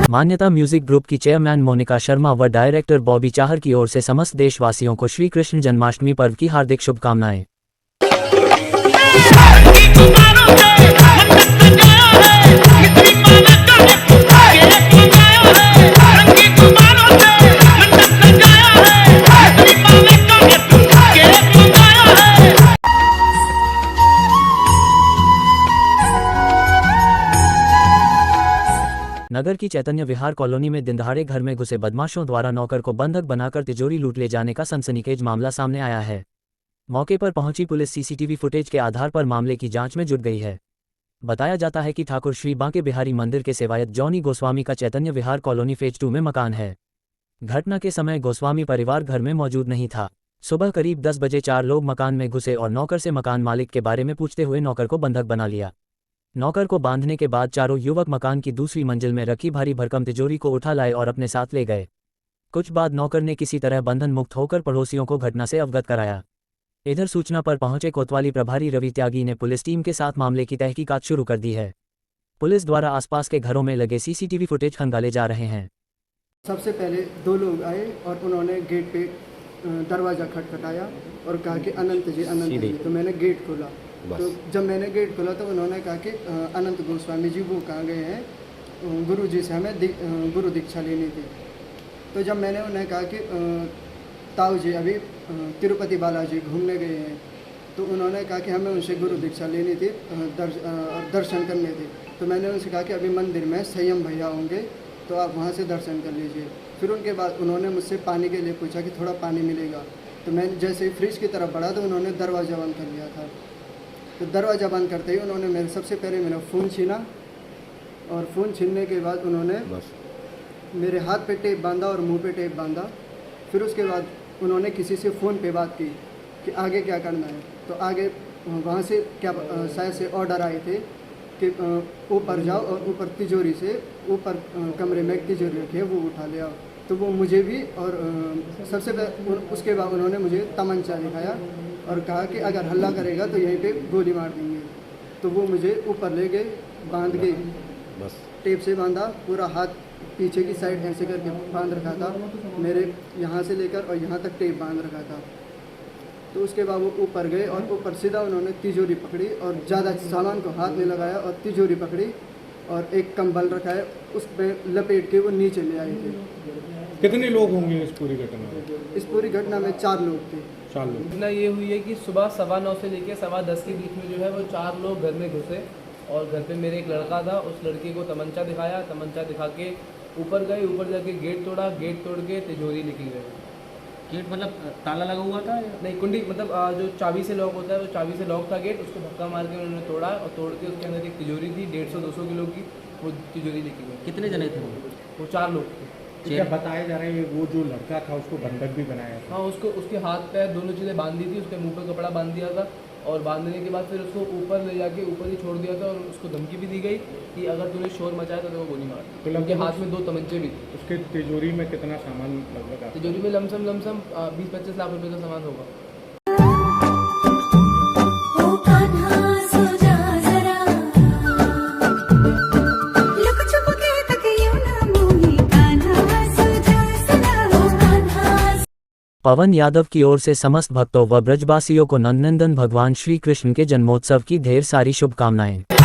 मान्यता music group की chairman Monika Sharma व डायरेक्टर बॉबी चाहर की ओर से समस्त देशवासियों को श्री कृष्ण जन्माष्टमी पर्व की हार्दिक शुभकामनाएं। नगर की चैतन्य विहार कॉलोनी में दिनदहाड़े घर में घुसे बदमाशों द्वारा नौकर को बंधक बनाकर तिजोरी लूट ले जाने का सनसनीखेज मामला सामने आया है। मौके पर पहुंची पुलिस सीसीटीवी फुटेज के आधार पर मामले की जांच में जुट गई है। बताया जाता है कि ठाकुर श्री बांके बिहारी मंदिर के सेवायत जॉनी गोस्वामी का चैतन्य विहार कॉलोनी फेज 2 में मकान है। घटना के समय गोस्वामी परिवार घर में मौजूद नहीं था। सुबह करीब 10 बजे 4 लोग मकान में घुसे और नौकर से मकान मालिक के बारे में पूछते हुए नौकर को बंधक बना लिया। नौकर को बांधने के बाद चारों युवक मकान की दूसरी मंजिल में रखी भारी भरकम तिजोरी को उठा लाए और अपने साथ ले गए। कुछ बाद नौकर ने किसी तरह बंधन मुक्त होकर पड़ोसियों को घटना से अवगत कराया। इधर सूचना पर पहुंचे कोतवाली प्रभारी रवि त्यागी ने पुलिस टीम के साथ मामले की तहकीकात शुरू कर दी है। पुलिस द्वारा आसपास के घरों में लगे सीसीटीवी फुटेज खंगाले जा रहे हैं। सबसे पहले 2 लोग आए और उन्होंने गेट पे दरवाज़ा खटखटाया और कहा कि अनंत जी। तो मैंने गेट खोला। तो जब मैंने गेट खोला तो उन्होंने कहा कि अनंत गोस्वामी जी वो कहाँ गए हैं, गुरु जी से हमें गुरु दीक्षा लेनी थी। तो जब मैंने उन्हें कहा कि ताऊ जी अभी तिरुपति बालाजी घूमने गए हैं, तो उन्होंने कहा कि हमें उनसे गुरु दीक्षा लेनी थी, दर्शन करने थे। तो मैंने उनसे कहा कि अभी मंदिर में संयम भैया होंगे तो आप वहाँ से दर्शन कर लीजिए। फिर उनके बाद उन्होंने मुझसे पानी के लिए पूछा कि थोड़ा पानी मिलेगा। तो मैं जैसे ही फ्रिज की तरफ बढ़ा तो उन्होंने दरवाज़ा बंद कर लिया था। तो दरवाज़ा बंद करते ही उन्होंने सबसे पहले मेरा फ़ोन छीना और फ़ोन छीनने के बाद उन्होंने मेरे हाथ पे टेप बांधा और मुंह पे टेप बांधा। फिर उसके बाद उन्होंने किसी से फ़ोन पे बात की कि आगे क्या करना है। तो आगे वहाँ से क्या शायद से ऑर्डर आए थे कि ऊपर जाओ और ऊपर तिजोरी से ऊपर कमरे में एक तिजोरी रखी है वो उठा ले आओ। तो वो मुझे भी और सबसे पहले उसके बाद उन्होंने मुझे तमंचा दिखाया और कहा कि अगर हल्ला करेगा तो यहीं पे गोली मार देंगे। तो वो मुझे ऊपर ले गए, बांध के बस टेप से बांधा, पूरा हाथ पीछे की साइड ऐसे करके बांध रखा था, मेरे यहाँ से लेकर और यहाँ तक टेप बांध रखा था। तो उसके बाद वो ऊपर गए और ऊपर सीधा उन्होंने तिजोरी पकड़ी और ज़्यादा सामान को हाथ में लगाया और तिजोरी पकड़ी और एक कंबल रखा है उस पर लपेट के वो नीचे ले आए थे। कितने लोग होंगे इस पूरी घटना में? इस पूरी घटना में 4 लोग थे। 4 लोग। घटना ये हुई है कि सुबह 9:15 से लेकर 10:15 के बीच में जो है वो 4 लोग घर में घुसे और घर पे मेरे एक लड़का था, उस लड़के को तमंचा दिखाया, तमंचा दिखा के ऊपर गए, ऊपर जाके गेट तोड़ा, गेट तोड़ के तिजोरी निकल गए। गेट मतलब ताला लगा हुआ था? नहीं, कुंडी मतलब जो चाबी से लॉक होता है वो चाबी से लॉक था गेट, उसको धक्का मार के उन्होंने तोड़ा और तोड़ के उसके अंदर एक तिजोरी थी 150-200 किलो की, वो तिजोरी निकल गई। कितने जने थे वो 4 लोग थे। क्या बताया जा रहा है वो जो लड़का था उसको बंधक भी बनाया था? हाँ, उसको उसके हाथ पैर दोनों चीज़ें बांधी थी, उसके मुंह पर कपड़ा बांध दिया था और बांधने के बाद फिर उसको ऊपर ले जाके ऊपर ही छोड़ दिया था और उसको धमकी भी दी गई कि अगर तूने शोर मचाया तो वो गोली मार। तो उनके हाथ में 2 तमंचे भी थे। उसके तिजोरी में कितना सामान लगभग? तिजोरी में लमसम 20-25 लाख रुपए का सामान होगा। पवन यादव की ओर से समस्त भक्तों व ब्रजवासियों को नंदनंदन भगवान श्री कृष्ण के जन्मोत्सव की ढेर सारी शुभकामनाएं।